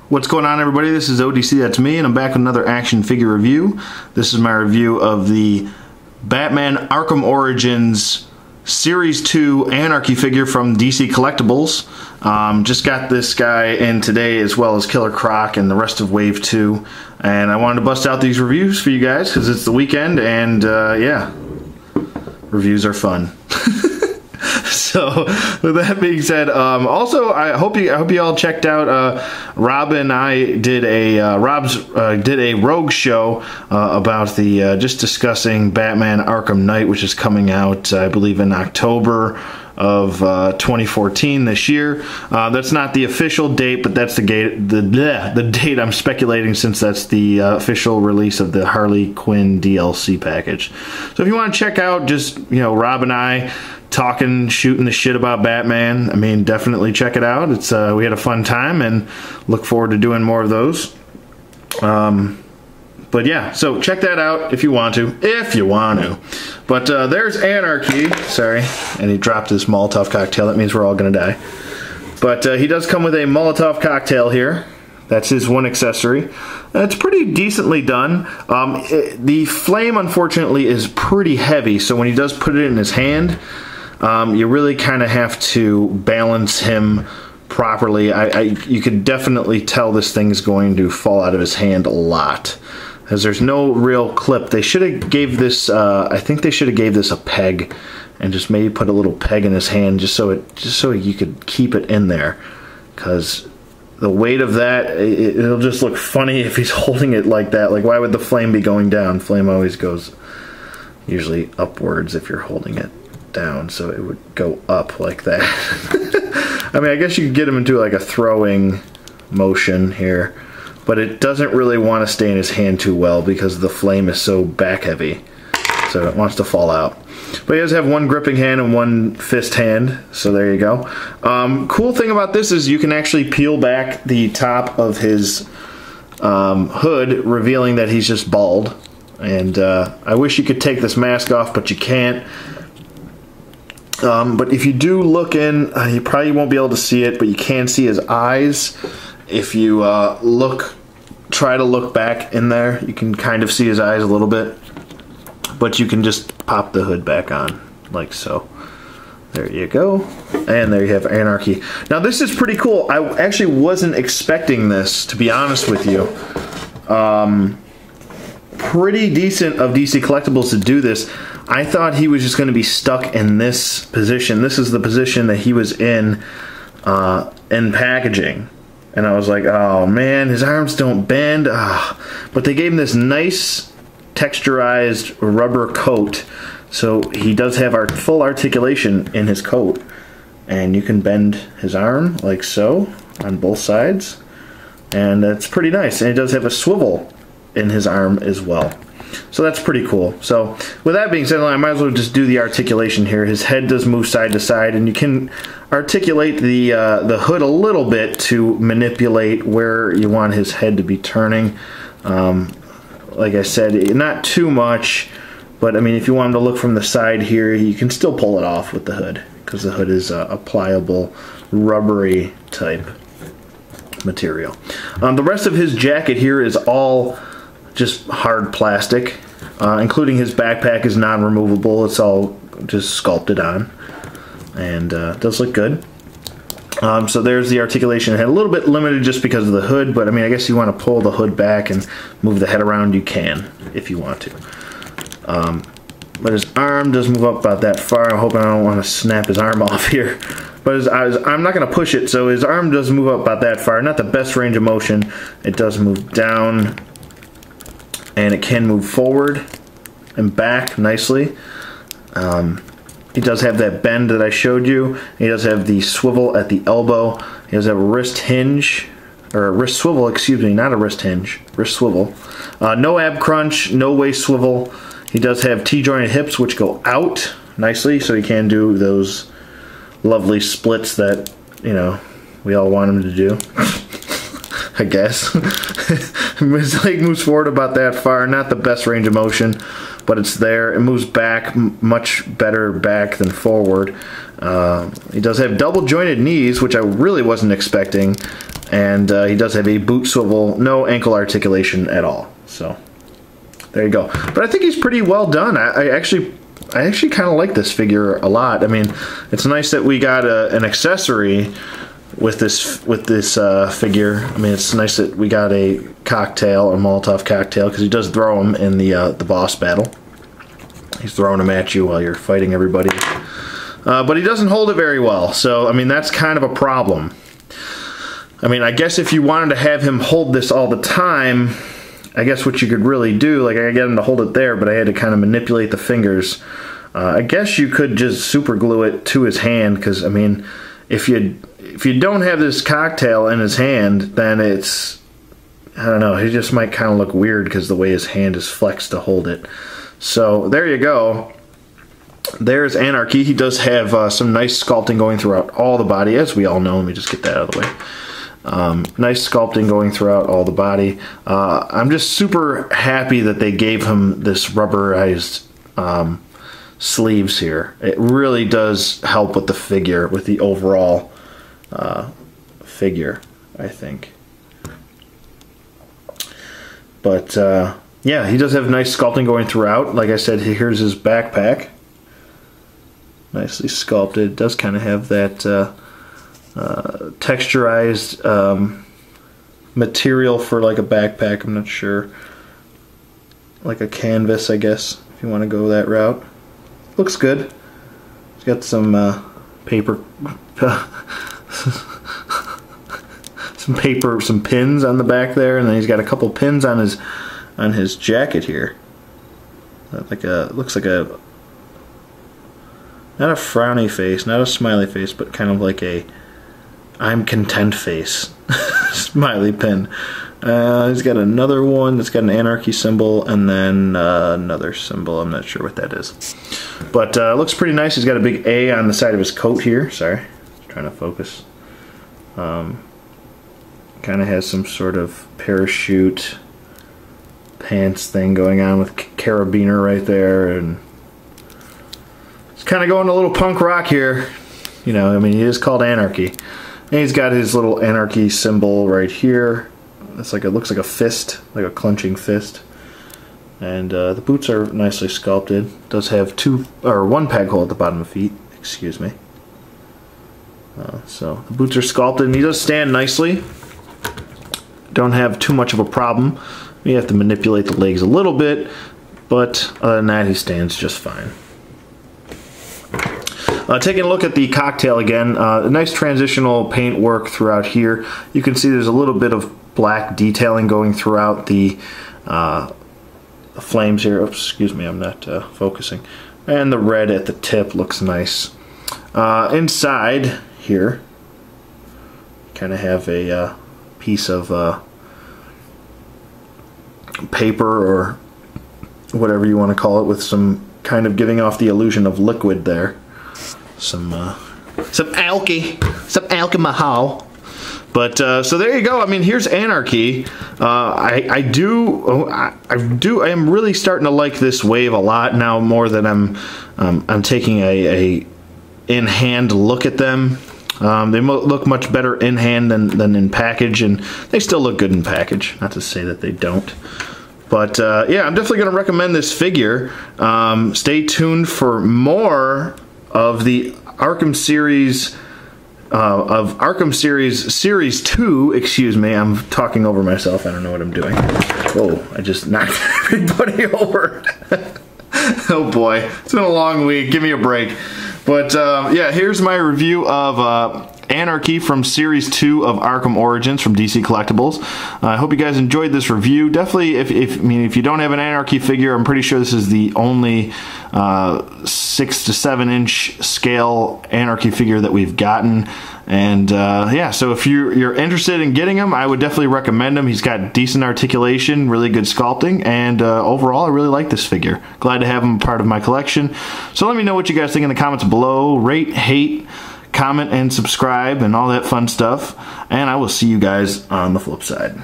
What's going on, everybody? This is ODC, that's me, and I'm back with another action figure review. This is my review of the Batman Arkham Origins Series 2 Anarchy figure from DC Collectibles. Just got this guy in today, as well as Killer Croc and the rest of Wave 2. And I wanted to bust out these reviews for you guys, because it's the weekend, and yeah, reviews are fun. So, with that being said, also I hope you all checked out. Rob and I did a did a Rogue show about the just discussing Batman Arkham Knight, which is coming out, I believe, in October of 2014 this year. That's not the official date, but that's the date I'm speculating, since that's the official release of the Harley Quinn DLC package. So if you want to check out just, Rob and I talking, shooting the shit about Batman, I mean, definitely check it out. It's we had a fun time and look forward to doing more of those. But yeah, so check that out if you want to. But there's Anarky. Sorry, and he dropped his Molotov cocktail. That means we're all gonna die. But he does come with a Molotov cocktail here. That's his one accessory. It's pretty decently done. The flame, unfortunately, is pretty heavy, so when he does put it in his hand, you really kind of have to balance him properly. You could definitely tell this thing's going to fall out of his hand a lot, as there's no real clip. They should have gave this, I think they should have gave this a peg, and just maybe put a little peg in his hand, just so you could keep it in there, because the weight of that, it'll just look funny if he's holding it like that. Like, why would the flame be going down? Flame always goes usually upwards if you're holding it down, so it would go up like that. I mean, I guess you could get him into like a throwing motion here, but it doesn't really want to stay in his hand too well because the flame is so back heavy, so it wants to fall out. But he does have one gripping hand and one fist hand, so there you go. Cool thing about this is you can actually peel back the top of his hood, revealing that he's just bald. And I wish you could take this mask off, but you can't. But if you do look in, you probably won't be able to see it, but you can see his eyes. If you try to look back in there, you can kind of see his eyes a little bit. But you can just pop the hood back on, like so. There you go. And there you have Anarky. Now this is pretty cool. I actually wasn't expecting this, to be honest with you. Pretty decent of DC Collectibles to do this. I thought he was just going to be stuck in this position. This is the position that he was in packaging. And I was like, oh man, his arms don't bend. But they gave him this nice texturized rubber coat, so he does have our full articulation in his coat, and you can bend his arm like so on both sides, and that's pretty nice. And he does have a swivel in his arm as well, so that's pretty cool. So with that being said, I might as well just do the articulation here. His head does move side to side, and you can articulate the hood a little bit to manipulate where you want his head to be turning. Like I said, not too much, but I mean, if you want him to look from the side here, you can still pull it off with the hood, because the hood is a pliable, rubbery type material. The rest of his jacket here is all just hard plastic, including his backpack is non-removable. It's all just sculpted on, and it does look good. So there's the articulation. It had a little bit limited just because of the hood, but I mean, I guess you want to pull the hood back and move the head around, you can, if you want to. But his arm does move up about that far. I'm hoping I don't want to snap his arm off here. But I'm not going to push it, so his arm does move up about that far. Not the best range of motion. It does move down, and it can move forward and back nicely. He does have that bend that I showed you. He does have the swivel at the elbow. He does have a wrist hinge, or a wrist swivel, excuse me, not a wrist hinge, wrist swivel. No ab crunch, no waist swivel. He does have T-jointed hips, which go out nicely, so he can do those lovely splits that, we all want him to do. I guess. His leg moves forward about that far. Not the best range of motion, but it's there. It moves back, much better back than forward. He does have double jointed knees, which I really wasn't expecting. And he does have a boot swivel, no ankle articulation at all. So there you go. But I think he's pretty well done. I actually kind of like this figure a lot. I mean, it's nice that we got an accessory with this figure. I mean, it's nice that we got a cocktail, a Molotov cocktail, because he does throw them in the boss battle. He's throwing them at you while you're fighting everybody. But he doesn't hold it very well, so I mean, that's kind of a problem. I mean, I guess if you wanted to have him hold this all the time, I guess what you could really do, like, I could get him to hold it there, but I had to kind of manipulate the fingers. I guess you could just super glue it to his hand, because I mean, if you don't have this cocktail in his hand, then it's, I don't know, he just might kind of look weird because the way his hand is flexed to hold it. So there you go. There's Anarky. He does have some nice sculpting going throughout all the body, as we all know. Let me just get that out of the way. Nice sculpting going throughout all the body. I'm just super happy that they gave him this rubberized sleeves here. It really does help with the figure, with the overall figure, I think. But yeah, he does have nice sculpting going throughout. Like I said, here's his backpack. Nicely sculpted. It does kind of have that texturized material for like a backpack. I'm not sure. Like a canvas, I guess, if you want to go that route. Looks good. It's got some paper, some pins on the back there, and then he's got a couple pins on his jacket here. Like looks like a, not a frowny face, not a smiley face, but kind of like a I'm content face smiley pin. He's got another one that's got an Anarky symbol, and then another symbol. I'm not sure what that is, but looks pretty nice. He's got a big A on the side of his coat here. Sorry, just trying to focus. Kind of has some sort of parachute pants thing going on with carabiner right there, and it's kind of going a little punk rock here. You know, I mean, he is called Anarky, and he's got his little Anarky symbol right here. It's like, it looks like a fist, like a clenching fist. And the boots are nicely sculpted. Does have one peg hole at the bottom of the feet. Excuse me. So the boots are sculpted, and he does stand nicely. Don't have too much of a problem. You have to manipulate the legs a little bit, but other than that, he stands just fine. Taking a look at the cocktail again, a nice transitional paint work throughout here. You can see there's a little bit of black detailing going throughout the flames here. Oops, excuse me, I'm not focusing. And the red at the tip looks nice. Inside here, kind of have a piece of paper or whatever you want to call it, with some kind of giving off the illusion of liquid there. Some alcohol. But so there you go. I mean, here's Anarky. I am really starting to like this wave a lot now, more than I'm taking a in-hand look at them. They look much better in hand than in package, and they still look good in package. Not to say that they don't. But yeah, I'm definitely going to recommend this figure. Stay tuned for more of the Arkham series. Series 2, excuse me, I'm talking over myself, I don't know what I'm doing. Whoa, I just knocked everybody over. Oh boy, it's been a long week, give me a break. But yeah, here's my review of Anarky from Series 2 of Arkham Origins from DC Collectibles. I hope you guys enjoyed this review. Definitely, if you don't have an Anarky figure, I'm pretty sure this is the only 6 to 7 inch scale Anarky figure that we've gotten. And yeah, so if you're interested in getting him, I would definitely recommend him. He's got decent articulation, really good sculpting, and overall, I really like this figure. Glad to have him part of my collection. So let me know what you guys think in the comments below. Rate, hate, comment, and subscribe, and all that fun stuff. And I will see you guys on the flip side.